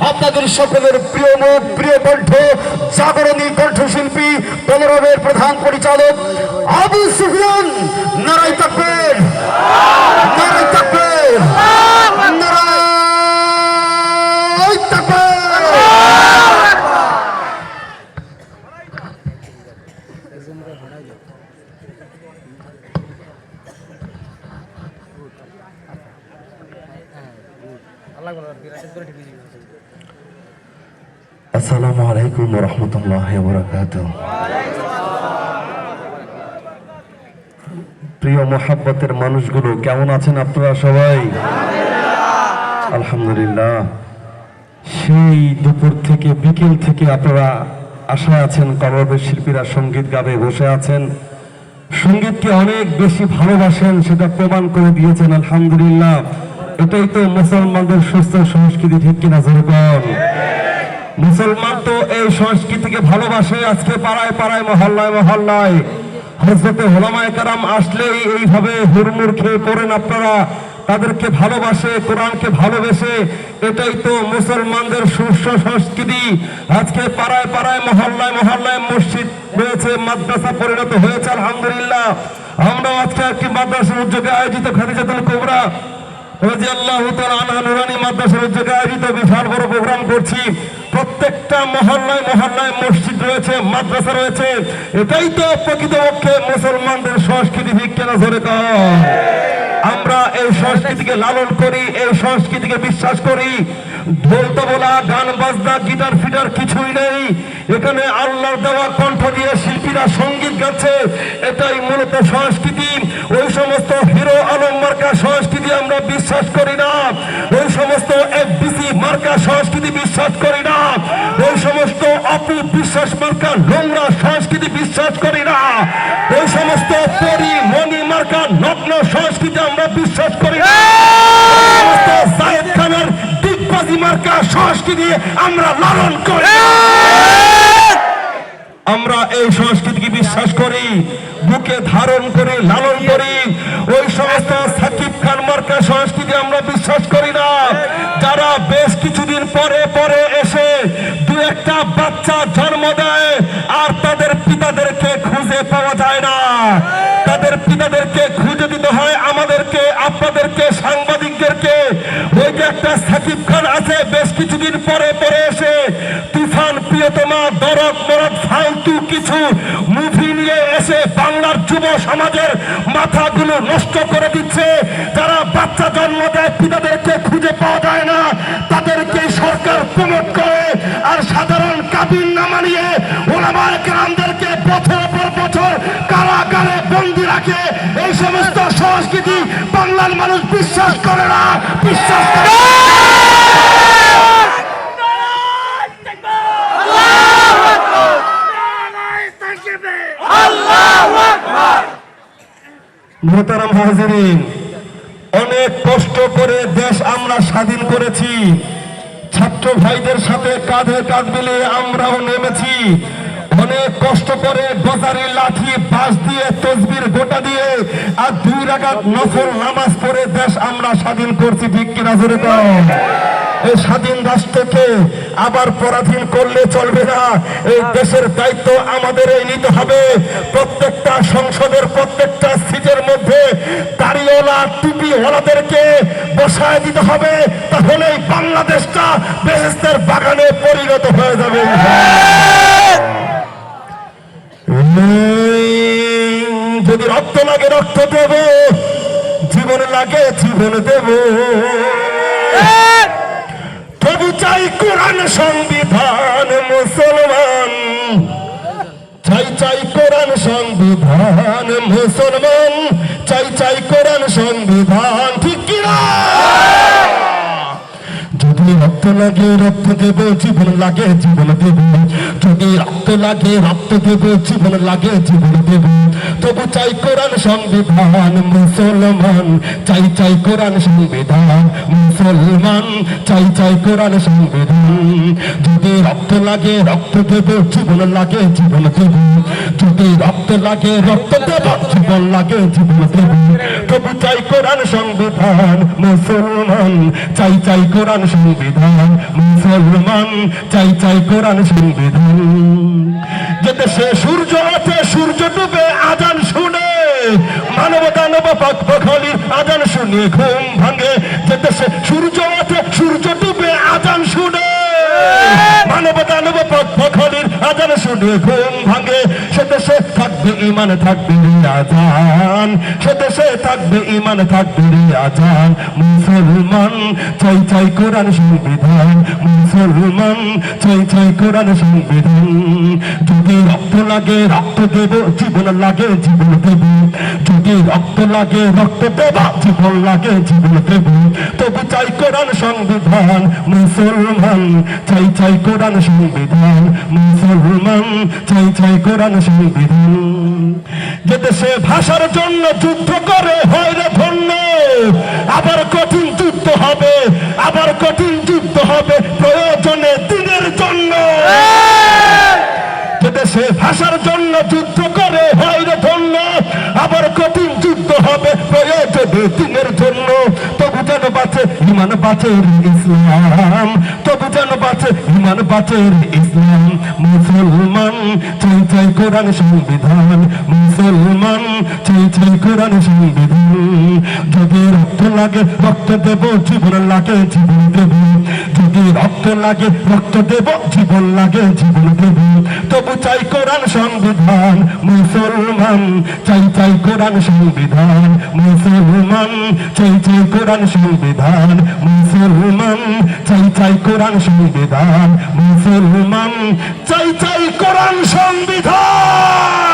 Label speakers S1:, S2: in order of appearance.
S1: আপনাদের সকলের প্রিয় মুখ, প্রিয় কণ্ঠ, জাগরণী কণ্ঠশিল্পী বলরবের প্রধান পরিচালক আবু সুফিয়ান। নারায়ে তাকবীর, নারায়ে তাকবীর, নারায়ে তাকবীর। আসসালামু আলাইকুম ওয়া রাহমাতুল্লাহি ওয়া বারাকাতুহু। প্রিয় মহব্বতের মানুষগুলো, কেমন আছেন আপনারা সবাই? আলহামদুলিল্লাহ। সেই দুপুর থেকে বিকেল থেকে আপনারা আশায় আছেন, কলরবের শিল্পীরা সঙ্গীত গাবে বসে আছেন, সঙ্গীতকে অনেক বেশি ভালোবাসেন, সেটা প্রমাণ করে দিয়েছেন। আলহামদুলিল্লাহ। এটাই তো মুসলমানদের সুস্থ সংস্কৃতি, ঠিক কিনা জোরে বল? মুসলমান তো এই সংস্কৃতিকে ভালোবাসে। আজকে পাড়ায় পাড়ায়, মহল্লায় মহল্লায় হযরতে উলামায়ে কেরাম আসলেই এইভাবে হুড়মুড় খেয়ে পড়েন আপনারা, তাদেরকে ভালোবাসে, কোরআনকে ভালোবেসে। এটাই তো মুসলমানদের সুস্থ সংস্কৃতি। আজকে পাড়ায় পাড়ায়, মহল্লায় মহল্লায় মসজিদ রয়েছে, মাদ্রাসা পরিণত হয়েছে। আলহামদুলিল্লাহ। আমরা আজকে একটি মাদ্রাসার উদ্যোগে আয়োজিত খাদিজাতুল কুবরা রাদিয়াল্লাহু তাআলা আনহা নুরানি মাদ্রাসার উদ্যোগে আয়োজিত বিশাল বড় প্রোগ্রাম করছি। প্রত্যেকটা মহল্লায় মহল্লায় মসজিদ রয়েছে, মাদ্রাসা রয়েছে। এটাই তো প্রকৃতপক্ষে মুসলমানদের সংস্কৃতি, ঠিক কিনা জোরে কর? আমরা এই সংস্কৃতিকে লালন করি, এই সংস্কৃতিকে বিশ্বাস করি। ঢোল তবলা, গান বাজনা, গিটার ফিটার কিছুই নেই এখানে। আল্লাহর দেওয়া কণ্ঠ দিয়ে শিল্পীরা সঙ্গীত গাচ্ছে, এটাই মূলত সংস্কৃতি। ওই সমস্ত হিরো আলম মার্কা সংস্কৃতি আমরা বিশ্বাস করি না। ওই সমস্ত এফডিসি মার্কা সংস্কৃতি বিশ্বাস করি না। ওই সমস্ত অপু বিশ্বাস মার্কা নোংরা সংস্কৃতি বিশ্বাস করি না। ওই সমস্ত পরি মণি মার্কা নগ্ন সংস্কৃতি আমরা বিশ্বাস করি না। সায়েদ খানের দিগবাজি মার্কা সংস্কৃতি আমরা লালন করি। আমরা এই সংস্কৃতিকে বিশ্বাস করি, বুকে ধারণ করি, লালন করি। ওই সমস্ত সাকিব খান মার্কা সংস্কৃতি আমরা বিশ্বাস করি না, যারা বেশ কিছুদিন পরে পরে এসে দু একটা বাচ্চা জন্ম দেয় আর তাদের পিতাদেরকে খুঁজে পাওয়া যায় না। তাদের পিতাদেরকে খুঁজে দিতে হয় আমাদেরকে, আপনাদেরকে, সাংবাদিকদেরকে। ওই যে একটা সাকিব খান আছে, বেশ কিছুদিন পরে পরে এসে তুফান, প্রিয়তমা, দরদ মরদ ফালতু কিছু মুভি নিয়ে এসে বাংলার যুব সমাজের মাথাগুলো নষ্ট করে দিচ্ছে। যারা বাচ্চা জন্ম দেয়, পিতাদেরকে খুঁজে পাওয়া যায় না, তাদেরকে সরকার প্রমোট করে। আর সাধারণ কাবিননামা নিয়ে উলামায়ে কেরামদেরকে বছর পর বছর কারাগারে বন্দী রাখে। এই সমস্ত সংস্কৃতি বাংলার মানুষ বিশ্বাস করে না, বিশ্বাস করে। মোহতারাম হাজিরিন, অনেক কষ্ট করে দেশ আমরা স্বাধীন করেছি। ছাত্র ভাইদের সাথে কাঁধে কাঁধ মিলিয়ে আমরাও নেমেছি। অনেক কষ্ট করে গজারি লাঠি, বাঁশ দিয়ে, তসবির গোটা দিয়ে আর 2 রাকাত নফল নামাজ পড়ে দেশ আমরা স্বাধীন করছি, ঠিক কিনা জোরে কর? এই স্বাধীন রাষ্ট্রকে আবার পরাধীন করলে চলবে না। এই দেশের দায়িত্ব আমাদের নিতে হবে। প্রত্যেকটা সংসদের প্রত্যেকটা সিটের মধ্যে দাড়িওয়ালা, টুপিওয়ালাদেরকে বসায় দিতে হবে, তাহলেই বাংলাদেশটা বেহেশতের বাগানে পরিণত হয়ে যাবে। যদি রক্ত লাগে রক্ত দেব, জীবন লাগে জীবন দেব। তবু চাই কোরআন সংবিধান মুসলমান, চাই চাই কোরআন সংবিধান মুসলমান, চাই চাই কোরআন সংবিধান, ঠিক কিনা? যদি রক্ত লাগে রক্ত দেব, জীবন লাগে জীবন দেব। যদি রক্ত লাগে রক্ত দেব, জীবন লাগে জীবন দেব। তবু চাই কোরআন সংবিধান মুসলমান, চাই চাই কোরআন সংবিধান মুসলমান, চাই চাই কোরআন সংবিধান। যদি রক্ত লাগে রক্ত দেব, জীবন লাগে জীবন দেব। যদি রক্ত লাগে রক্ত দেব, জীবন লাগে জীবন দেব। তবু চাই কোরআন সংবিধান মুসলমান, চাই চাই কোরআন সংবিধান মুসলমান। মুসলমান চাই চাই কোরআন সংবিধান। যে দেশে সূর্য ওঠে সূর্য ডুবে আজান শুনে, মানব দানব পাক পাখালির আজান শুনে ঘুম ভাঙে। যে দেশে সূর্য ওঠে সূর্য ডুবে আজান শুনে, মানব দানব পাক পাখালির আজান শুনে ঘুম ভাঙে। সে দেশে থাকবে ঈমান থাকবে আজান, সে দেশে থাকবে ঈমান থাকবে আজান। মুসলমান চাই চাই কোরআন সংবিধান, মুসলমান চাই চাই কোরআন সংবিধান। যদি রক্ত লাগে রক্ত দেব, জীবন লাগে জীবন দেব। যদি রক্ত লাগে রক্ত দেব, জীবন লাগে জীবন দেব। তবু চাই কোরআন সংবিধান, মুসলমান চাই চাই কোরআন সংবিধান, মুসলমান চাই চাই কোরআন সংবিধান। যে দেশে ভাষার জন্য যুদ্ধ করে হয় রে ধন্য, আবার কঠিন যুদ্ধ হবে, আবার কঠিন যুদ্ধ হবে প্রয়োজনে দিনের জন্য। যে দেশে ভাষার জন্য যুদ্ধ করে হয় রে ধন্য, আবার কঠিন যুদ্ধ হবে প্রয়োজনে দিনের জন্য। তবু যেন বাঁচে ঈমান বাঁচে ইসলাম, তবু যেন বাঁচে ঈমান বাঁচে ইসলাম। মুসলমান চাই চাই কোরআন সংবিধান, মুসলমান চাই চাই কোরআন সংবিধান। যদি রক্ত লাগে রক্ত দেব, জীবন লাগে জীবন দেব। যদি রক্ত লাগে রক্ত দেব, জীবন লাগে জীবন দেব। তবু চাই কোরআন সংবিধান, মুসলমান চাই চাই কোরআন সংবিধান, মুসলমান চাই চাই কোরআন সংবিধান, মুসলমান চাই চাই কোরআন সংবিধান, মুসলমান চাই চাই কোরআন সংবিধান।